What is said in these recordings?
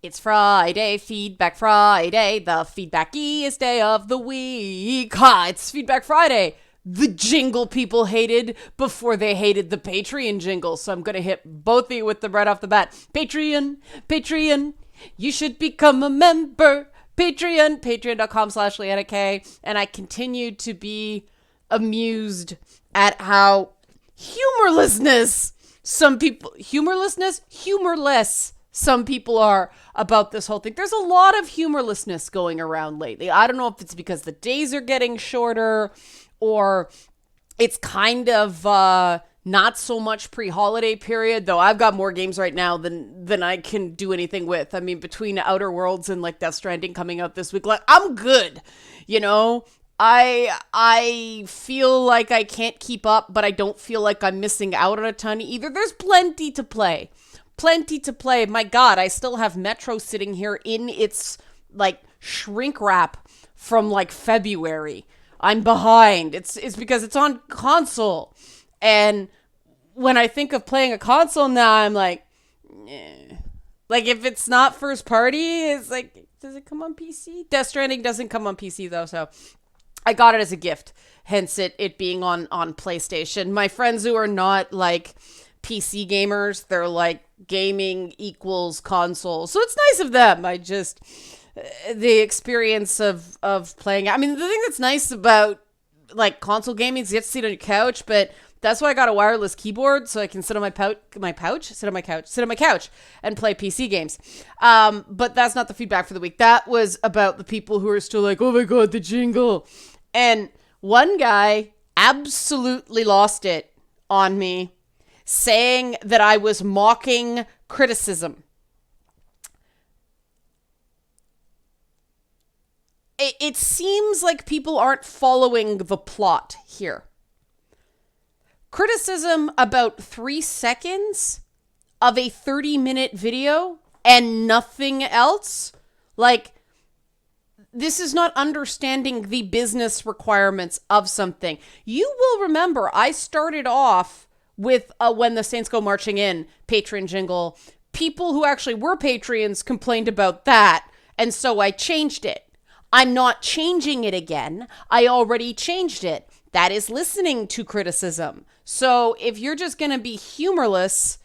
It's Friday, Feedback Friday, the feedbackiest day of the week. Ha, it's Feedback Friday. The jingle people hated before they hated the Patreon jingle. So I'm going to hit both of you with them right off the bat. Patreon, you should become a member. Patreon.com/Leanna K. And I continue to be amused at how humorless some people are about this whole thing. There's a lot of humorlessness going around lately. I don't know if it's because the days are getting shorter or it's kind of not so much pre-holiday period, though I've got more games right now than I can do anything with. I mean, between Outer Worlds and like Death Stranding coming out this week, like I'm good, you know? I feel like I can't keep up, but I don't feel like I'm missing out on a ton either. There's plenty to play. My God, I still have Metro sitting here in its like shrink wrap from like February. I'm behind. It's because it's on console. And when I think of playing a console now, I'm like, eh. Like if it's not first party, it's like, does it come on PC? Death Stranding doesn't come on PC though, so I got it as a gift, hence it being on PlayStation. My friends who are not like PC gamers, they're like gaming equals console. So it's nice of them. The experience of playing. I mean, the thing that's nice about like console gaming is you get to sit on your couch, but that's why I got a wireless keyboard so I can sit on my couch and play PC games. But that's not the feedback for the week. That was about the people who are still like, oh my God, the jingle. And one guy absolutely lost it on me, saying that I was mocking criticism. It seems like people aren't following the plot here. Criticism about 3 seconds of a 30-minute video and nothing else? Like, this is not understanding the business requirements of something. You will remember I started off with When the Saints Go Marching In Patreon jingle. People who actually were Patreons complained about that, and so I changed it. I'm not changing it again. I already changed it. That is listening to criticism. So if you're just going to be humorless,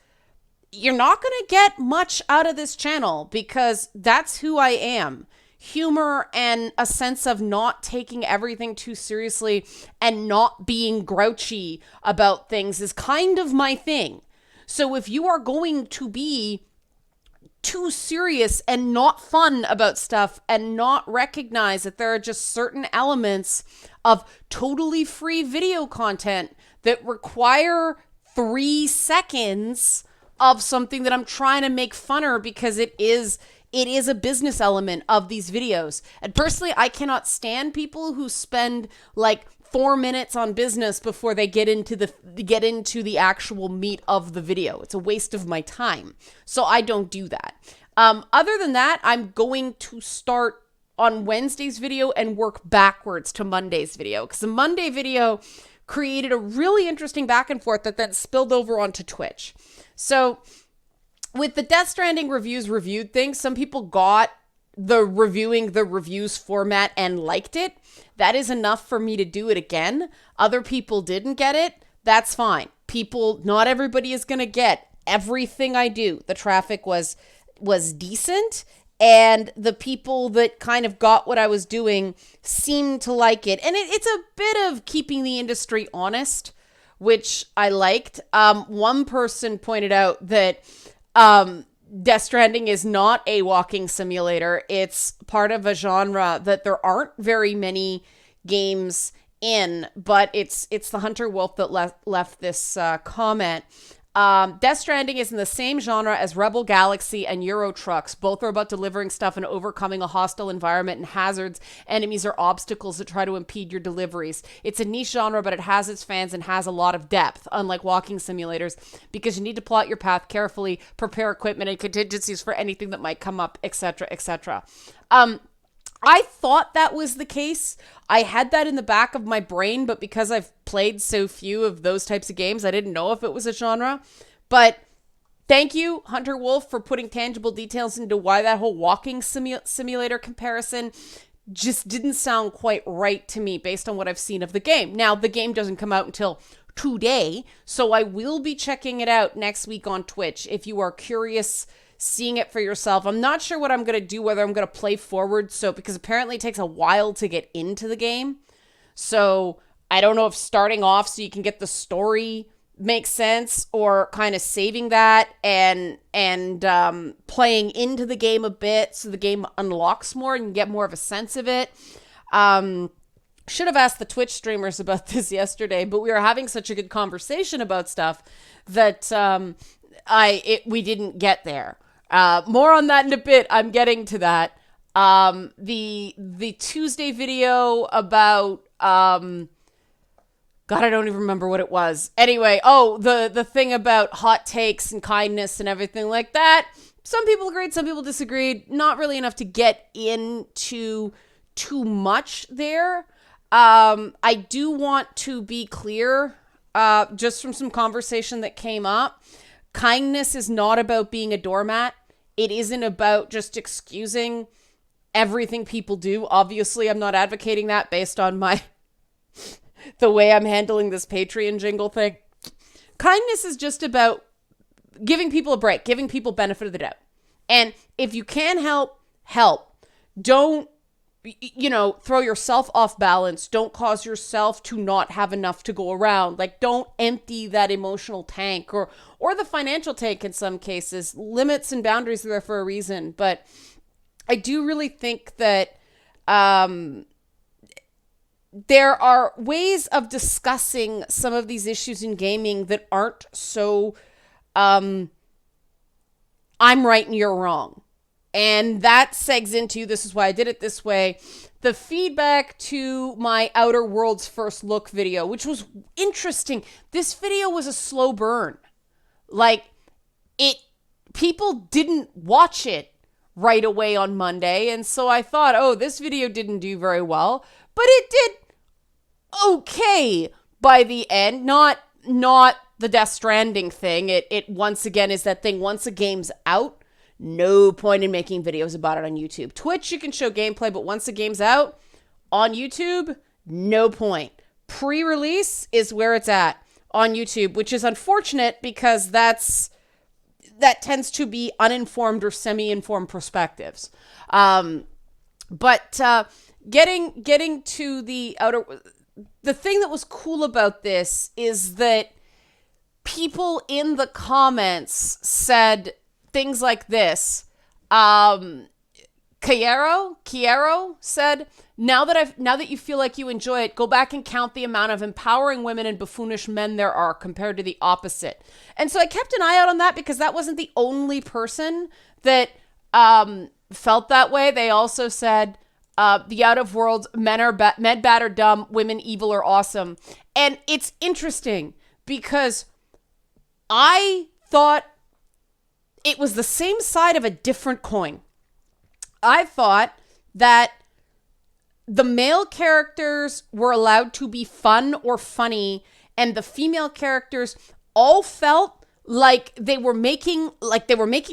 you're not going to get much out of this channel because that's who I am. Humor and a sense of not taking everything too seriously and not being grouchy about things is kind of my thing. So if you are going to be too serious and not fun about stuff and not recognize that there are just certain elements of totally free video content that require 3 seconds of something that I'm trying to make funner because it is a business element of these videos. And personally, I cannot stand people who spend like 4 minutes on business before they get into the actual meat of the video. It's a waste of my time. So I don't do that. Other than that, I'm going to start on Wednesday's video and work backwards to Monday's video because the Monday video created a really interesting back and forth that then spilled over onto Twitch. So with the Death Stranding reviewed thing, some people got the reviewing the reviews format and liked it. That is enough for me to do it again. Other people didn't get it. That's fine. Not everybody is going to get everything I do. The traffic was decent, and the people that kind of got what I was doing seemed to like it. And it's a bit of keeping the industry honest, which I liked. One person pointed out that Death Stranding is not a walking simulator. It's part of a genre that there aren't very many games in, but it's the Hunter Wolf that left this comment. Death Stranding is in the same genre as Rebel Galaxy and Euro Trucks. Both are about delivering stuff and overcoming a hostile environment and hazards, enemies, or obstacles that try to impede your deliveries. It's a niche genre, but it has its fans and has a lot of depth, unlike walking simulators, because you need to plot your path carefully, prepare equipment and contingencies for anything that might come up, etc., etc. I thought that was the case. I had that in the back of my brain, but because I've played so few of those types of games, I didn't know if it was a genre. But Thank you, Hunter Wolf, for putting tangible details into why that whole walking simulator comparison just didn't sound quite right to me based on what I've seen of the game. Now, the game doesn't come out until today, so I will be checking it out next week on Twitch if you are curious seeing it for yourself. I'm not sure what I'm going to do, whether I'm going to play forward, because apparently it takes a while to get into the game. So I don't know if starting off so you can get the story makes sense, or kind of saving that and playing into the game a bit so the game unlocks more and you get more of a sense of it. Should have asked the Twitch streamers about this yesterday, but we were having such a good conversation about stuff that we didn't get there. More on that in a bit. I'm getting to that. The Tuesday video about God, I don't even remember what it was. Anyway, the thing about hot takes and kindness and everything like that. Some people agreed, some people disagreed. Not really enough to get into too much there. I do want to be clear, just from some conversation that came up. Kindness is not about being a doormat. It isn't about just excusing everything people do. Obviously, I'm not advocating that based on the way I'm handling this Patreon jingle thing. Kindness is just about giving people a break, giving people benefit of the doubt. And if you can help. Don't, throw yourself off balance. Don't cause yourself to not have enough to go around. Like, don't empty that emotional tank or the financial tank in some cases. Limits and boundaries are there for a reason. But I do really think that there are ways of discussing some of these issues in gaming that aren't so, I'm right and you're wrong. And that segs into, this is why I did it this way, the feedback to my Outer Worlds first look video, which was interesting. This video was a slow burn. People didn't watch it right away on Monday. And so I thought, this video didn't do very well. But it did okay by the end. Not the Death Stranding thing. It once again is that thing, once a game's out, no point in making videos about it on YouTube. Twitch, you can show gameplay, but once the game's out, on YouTube, no point. Pre-release is where it's at on YouTube, which is unfortunate because that tends to be uninformed or semi-informed perspectives. But getting to the thing that was cool about this is that people in the comments said things like this. Kiero said, now that you feel like you enjoy it, go back and count the amount of empowering women and buffoonish men there are compared to the opposite. And so I kept an eye out on that because that wasn't the only person that felt that way. They also said, the out of worlds, men bad or dumb, women evil or awesome. And it's interesting because I thought it was the same side of a different coin. I thought that the male characters were allowed to be fun or funny, and the female characters all felt like they were making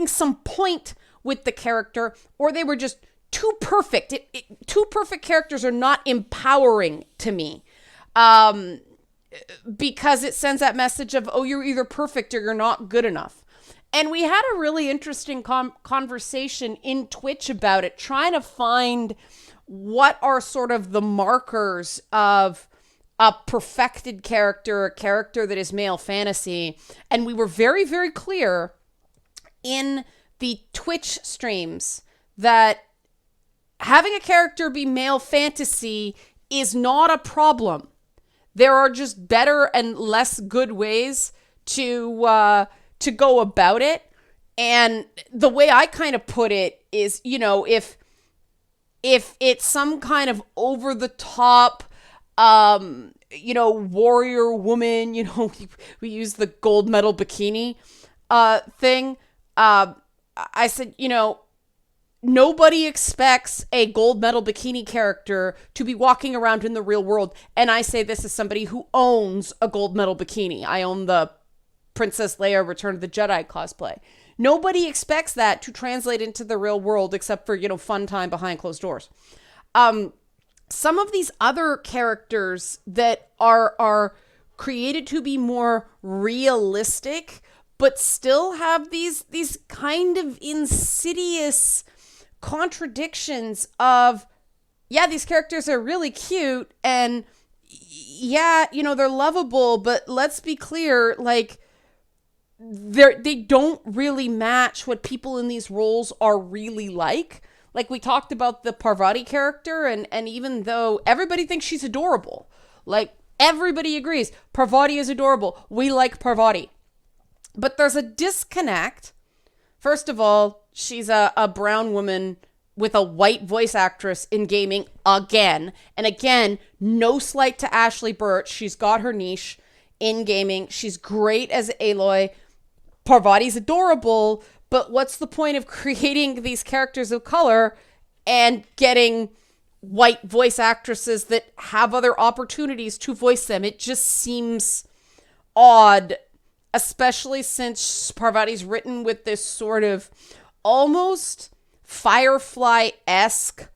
some point with the character, or they were just too perfect. Too perfect characters are not empowering to me. Because it sends that message of, you're either perfect or you're not good enough. And we had a really interesting conversation in Twitch about it, trying to find what are sort of the markers of a perfected character, a character that is male fantasy. And we were very, very clear in the Twitch streams that having a character be male fantasy is not a problem. There are just better and less good ways to go about it. And the way I kind of put it is, if it's some kind of over the top, warrior woman, we use the gold medal bikini thing. I said, nobody expects a gold medal bikini character to be walking around in the real world. And I say this as somebody who owns a gold medal bikini. I own the Princess Leia Return of the Jedi cosplay. Nobody expects that to translate into the real world except for, fun time behind closed doors. Some of these other characters that are created to be more realistic, but still have these kind of insidious contradictions of, yeah, these characters are really cute and yeah, they're lovable, but let's be clear, like they don't really match what people in these roles are really like. Like we talked about the Parvati character, and even though everybody thinks she's adorable, like everybody agrees, Parvati is adorable. We like Parvati. But there's a disconnect. First of all, she's a brown woman with a white voice actress in gaming again. And again, no slight to Ashley Burch. She's got her niche in gaming. She's great as Aloy. Parvati's adorable, but what's the point of creating these characters of color and getting white voice actresses that have other opportunities to voice them? It just seems odd, especially since Parvati's written with this sort of almost Firefly-esque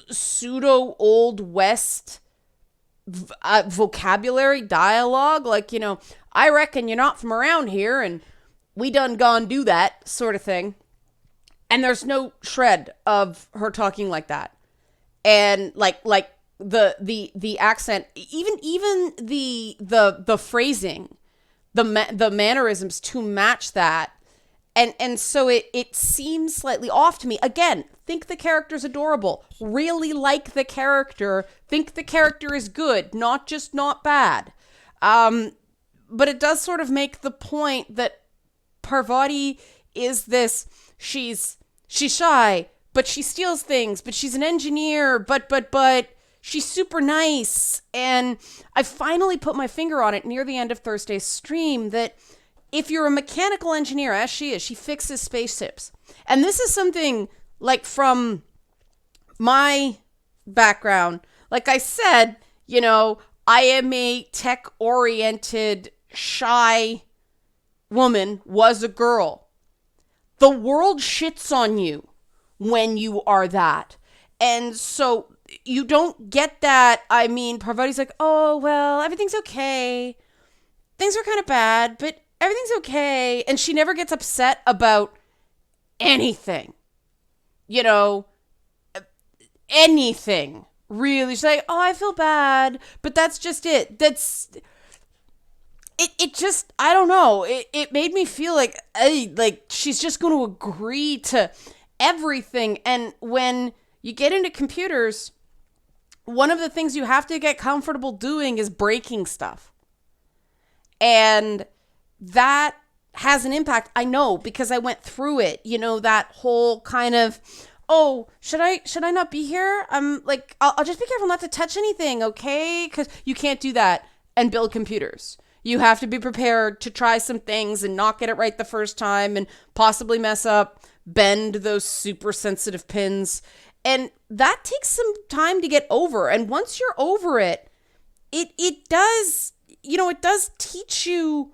pseudo Old West vocabulary dialogue. Like, I reckon you're not from around here and we done gone do that sort of thing. And there's no shred of her talking like that. And like the accent, even the phrasing, the mannerisms to match that. And so it seems slightly off to me. Again, think the character's adorable. Really like the character. Think the character is good, not just not bad. But it does sort of make the point that Parvati is this, she's shy, but she steals things, but she's an engineer, but she's super nice. And I finally put my finger on it near the end of Thursday's stream that if you're a mechanical engineer, as she is, she fixes spaceships. And this is something like from my background. Like I said, I am a tech-oriented, shy woman, was a girl. The world shits on you when you are that. And so you don't get that. I mean, Parvati's like, oh, well, everything's okay. Things are kind of bad, but everything's okay. And she never gets upset about anything. Anything. Really. She's like, oh, I feel bad. But that's just it. It just, I don't know. It made me feel like she's just going to agree to everything. And when you get into computers, one of the things you have to get comfortable doing is breaking stuff. And that has an impact. I know, because I went through it, that whole kind of, oh, should I not be here? I'm like, I'll just be careful not to touch anything. Okay. Cause you can't do that and build computers. You have to be prepared to try some things and not get it right the first time and possibly mess up, bend those super sensitive pins. And that takes some time to get over. And once you're over it, it does, it does teach you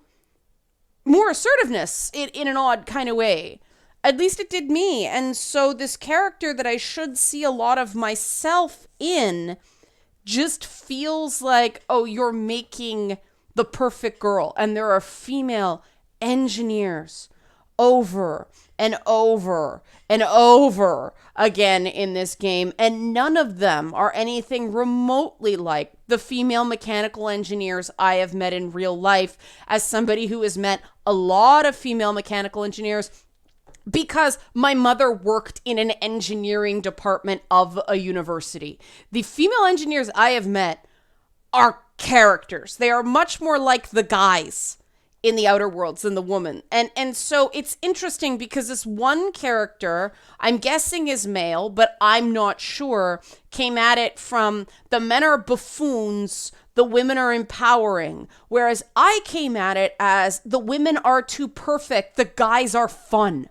more assertiveness in an odd kind of way. At least it did me. And so this character that I should see a lot of myself in just feels like, oh, you're making the perfect girl. And there are female engineers over and over and over again in this game, and none of them are anything remotely like the female mechanical engineers I have met in real life, as somebody who has met a lot of female mechanical engineers because my mother worked in an engineering department of a university. The female engineers I have met are characters. They are much more like the guys in the Outer Worlds than the woman. And so it's interesting because this one character, I'm guessing is male, but I'm not sure, came at it from the men are buffoons, the women are empowering. Whereas I came at it as the women are too perfect, the guys are fun.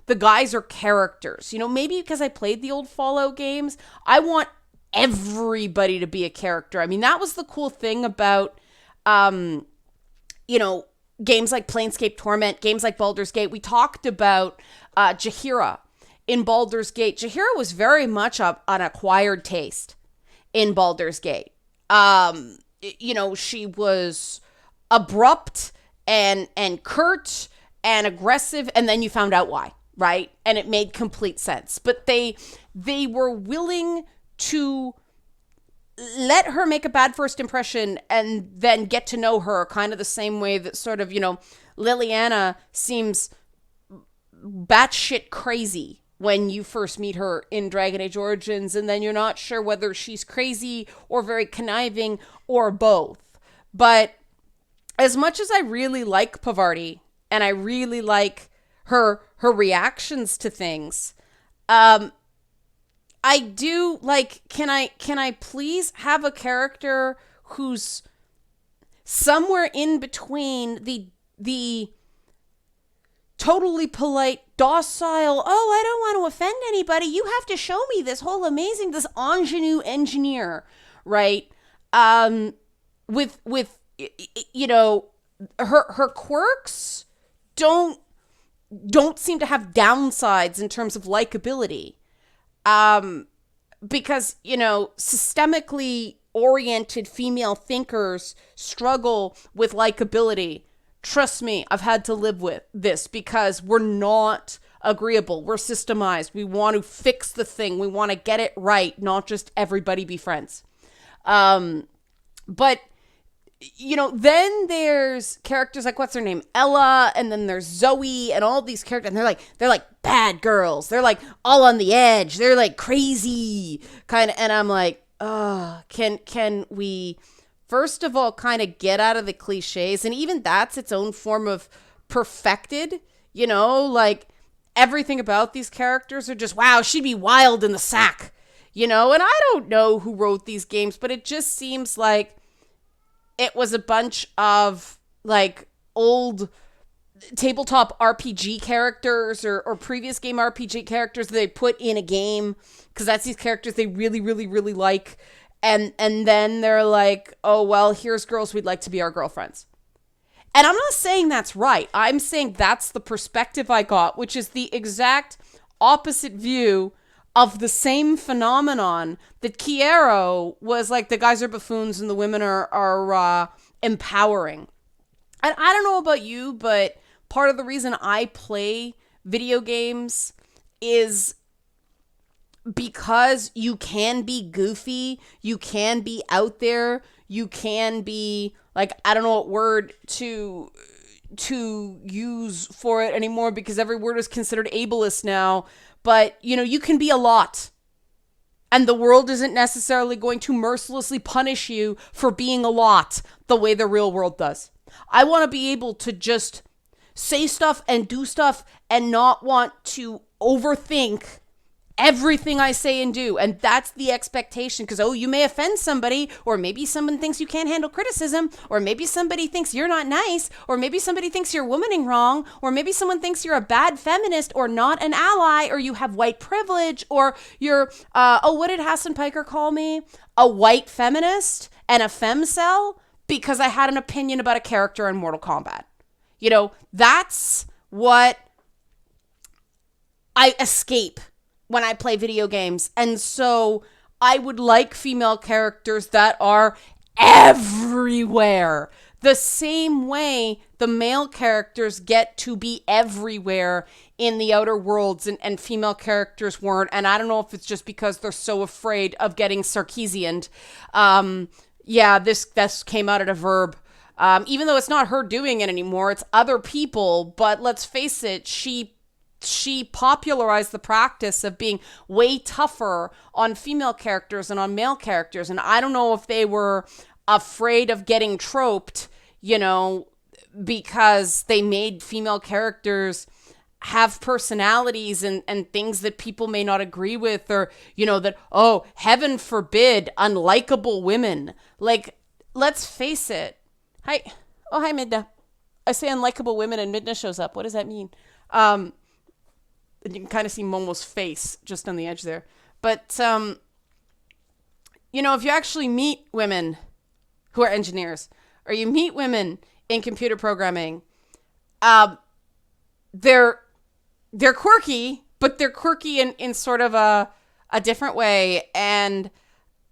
The guys are characters. Maybe because I played the old Fallout games, I want everybody to be a character. I mean, that was the cool thing about, games like Planescape Torment, games like Baldur's Gate. We talked about Jaheira in Baldur's Gate. Jaheira was very much an acquired taste in Baldur's Gate. She was abrupt and curt and aggressive, and then you found out why, right? And it made complete sense. But they were willing to let her make a bad first impression and then get to know her kind of the same way that sort of, Liliana seems batshit crazy when you first meet her in Dragon Age Origins, and then you're not sure whether she's crazy or very conniving or both. But as much as I really like Pavarti and I really like her reactions to things, I do like, can I please have a character who's somewhere in between the totally polite, docile, oh, I don't want to offend anybody, you have to show me this whole amazing, this ingenue engineer, right? With her quirks don't seem to have downsides in terms of likability. Because, systemically oriented female thinkers struggle with likability. Trust me, I've had to live with this because we're not agreeable. We're systemized. We want to fix the thing. We want to get it right, not just everybody be friends. But then there's characters like, what's her name? Ella, and then there's Zoe and all these characters, and they're like bad girls. They're like all on the edge. They're like crazy kind of, and I'm like, can we first of all kind of get out of the cliches? And even that's its own form of perfected, like everything about these characters are just, wow, she'd be wild in the sack, and I don't know who wrote these games, but it just seems like it was a bunch of like old tabletop RPG characters or previous game RPG characters that they put in a game because that's these characters they really, really, really like. And then they're like, oh, well, here's girls we'd like to be our girlfriends. And I'm not saying that's right. I'm saying that's the perspective I got, which is the exact opposite view of the same phenomenon that Kiero was like, the guys are buffoons and the women are empowering. And I don't know about you, but part of the reason I play video games is because you can be goofy, you can be out there, you can be like, I don't know what word to use for it anymore because every word is considered ableist now. But, you can be a lot. And the world isn't necessarily going to mercilessly punish you for being a lot the way the real world does. I want to be able to just say stuff and do stuff and not want to overthink everything I say and do. And that's the expectation because, you may offend somebody, or maybe someone thinks you can't handle criticism, or maybe somebody thinks you're not nice, or maybe somebody thinks you're womaning wrong, or maybe someone thinks you're a bad feminist or not an ally, or you have white privilege, or you're, what did Hassan Piker call me? A white feminist and a femcel because I had an opinion about a character in Mortal Kombat. That's what I escape when I play video games. And so I would like female characters that are everywhere. The same way the male characters get to be everywhere in the Outer Worlds and female characters weren't. And I don't know if it's just because they're so afraid of getting Sarkeesianed. This came out of a verb. Even though it's not her doing it anymore, it's other people. But let's face it, she popularized the practice of being way tougher on female characters and on male characters. And I don't know if they were afraid of getting troped, because they made female characters have personalities and things that people may not agree with, or, that, heaven forbid, unlikable women. Like, let's face it. Hi. Oh, hi, Midna. I say unlikable women and Midna shows up. What does that mean? And you can kind of see Momo's face just on the edge there. But, if you actually meet women who are engineers, or you meet women in computer programming, um, they're quirky, but they're quirky in sort of a different way. And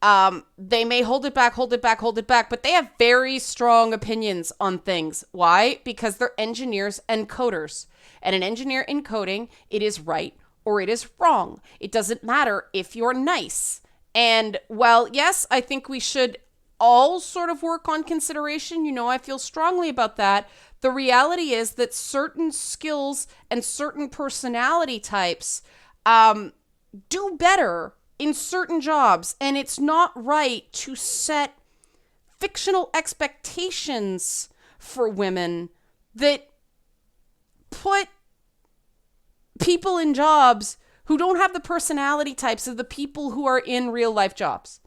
they may hold it back, but they have very strong opinions on things. Why? Because they're engineers and coders. And an engineer in coding, it is right or it is wrong. It doesn't matter if you're nice. And well, yes, I think we should all sort of work on consideration. You know, I feel strongly about that. The reality is that certain skills and certain personality types do better in certain jobs. And it's not right to set fictional expectations for women that put people in jobs who don't have the personality types of the people who are in real life jobs.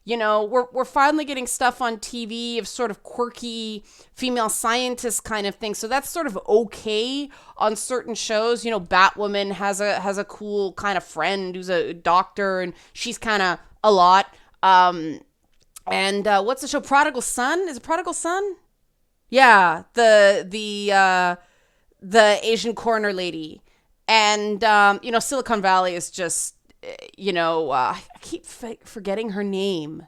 You know, we're finally getting stuff on TV of sort of quirky female scientist kind of thing. So that's sort of okay on certain shows. You know, Batwoman has a cool kind of friend who's a doctor, and she's kind of a lot. And what's the show? Prodigal Son? Is it Prodigal Son? Yeah, the Asian coroner lady. And you know, Silicon Valley is just, you know, I keep forgetting her name.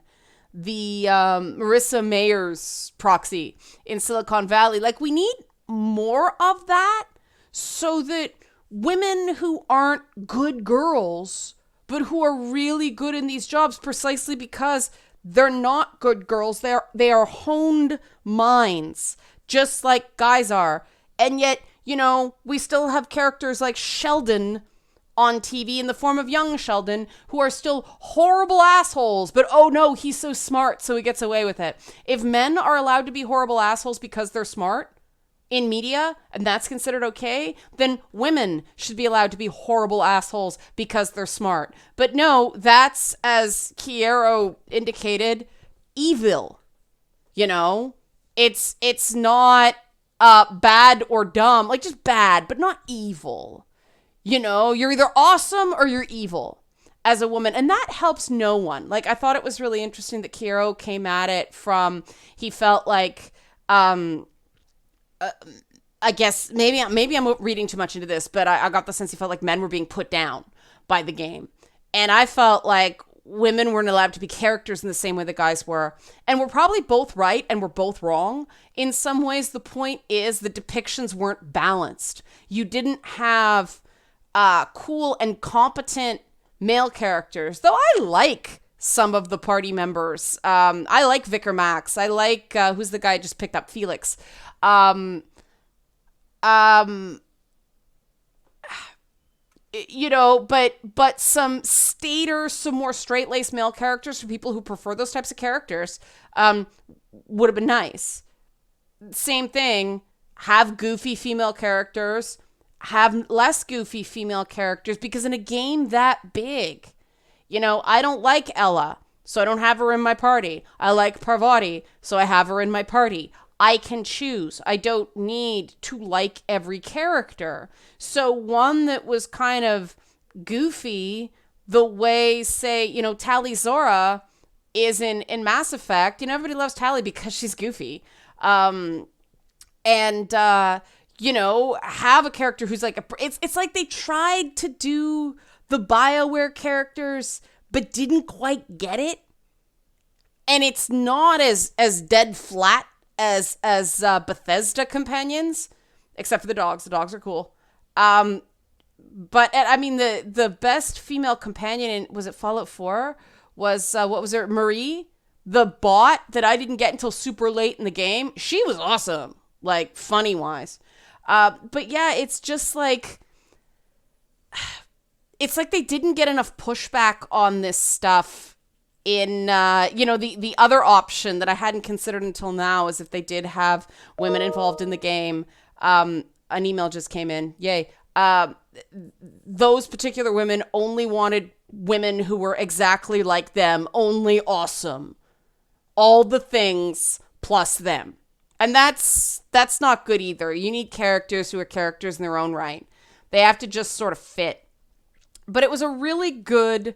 The Marissa Mayer's proxy in Silicon Valley. Like, we need more of that so that women who aren't good girls, but who are really good in these jobs precisely because they're not good girls. They are honed minds, just like guys are. And yet, you know, we still have characters like Sheldon on TV in the form of young Sheldon who are still horrible assholes, but oh no, he's so smart, so he gets away with it. If men are allowed to be horrible assholes because they're smart in media, and that's considered okay, then women should be allowed to be horrible assholes because they're smart. But no, that's, as Kiero indicated, evil. You know, it's not bad or dumb, like just bad, but not evil. You know, you're either awesome or you're evil as a woman. And that helps no one. Like, I thought it was really interesting that Kiero came at it from, he felt like, I guess maybe I'm reading too much into this, but I got the sense he felt like men were being put down by the game. And I felt like women weren't allowed to be characters in the same way that guys were. And we're probably both right and we're both wrong. In some ways, the point is the depictions weren't balanced. You didn't have cool and competent male characters, though I like some of the party members. I like Vicar Max. I like, who's the guy I just picked up? Felix. You know, but some more straight-laced male characters for people who prefer those types of characters would have been nice. Same thing, have goofy female characters, have less goofy female characters, because in a game that big, you know, I don't like Ella, so I don't have her in my party. I like Parvati, so I have her in my party. I can choose. I don't need to like every character. So one that was kind of goofy, the way, say, you know, Tali Zora is in Mass Effect. You know, everybody loves Tali because she's goofy. You know, have a character who's like, it's like they tried to do the BioWare characters, but didn't quite get it. And it's not as dead flat as Bethesda companions, except for the dogs. The dogs are cool. But I mean, the best female companion in, was it Fallout 4? Was, what was it? Marie, the bot that I didn't get until super late in the game. She was awesome, like funny wise. But yeah, it's just like, it's like they didn't get enough pushback on this stuff in, you know, the other option that I hadn't considered until now is if they did have women involved in the game. An email just came in. Yay. Those particular women only wanted women who were exactly like them, only awesome. All the things plus them. And that's not good either. You need characters who are characters in their own right. They have to just sort of fit. But it was a really good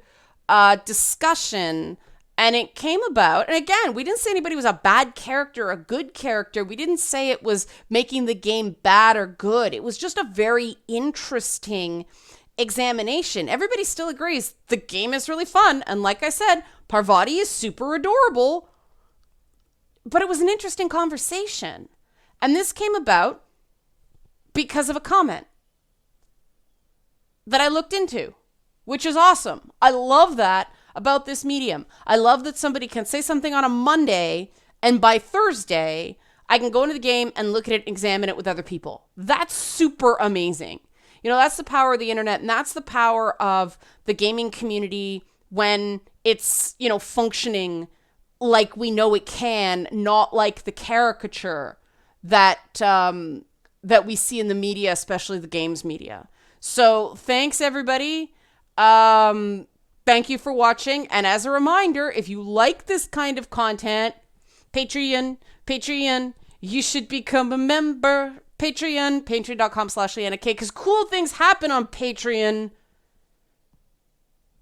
discussion And it came about, and again, we didn't say anybody was a bad character, a good character. We didn't say it was making the game bad or good. It was just a very interesting examination. Everybody still agrees the game is really fun. And like I said, Parvati is super adorable. But it was an interesting conversation. And this came about because of a comment that I looked into, which is awesome. I love that about this medium. I love that somebody can say something on a Monday, and by Thursday, I can go into the game and look at it and examine it with other people. That's super amazing. You know, that's the power of the internet, and that's the power of the gaming community when it's, you know, functioning like we know it can, not like the caricature that that we see in the media, especially the games media. So thanks, everybody. Thank you for watching. And as a reminder, if you like this kind of content, Patreon, you should become a member. Patreon.com/LeannaK, because cool things happen on Patreon.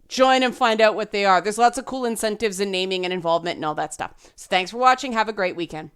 Join and find out what they are. There's lots of cool incentives and naming and involvement and all that stuff. So thanks for watching. Have a great weekend.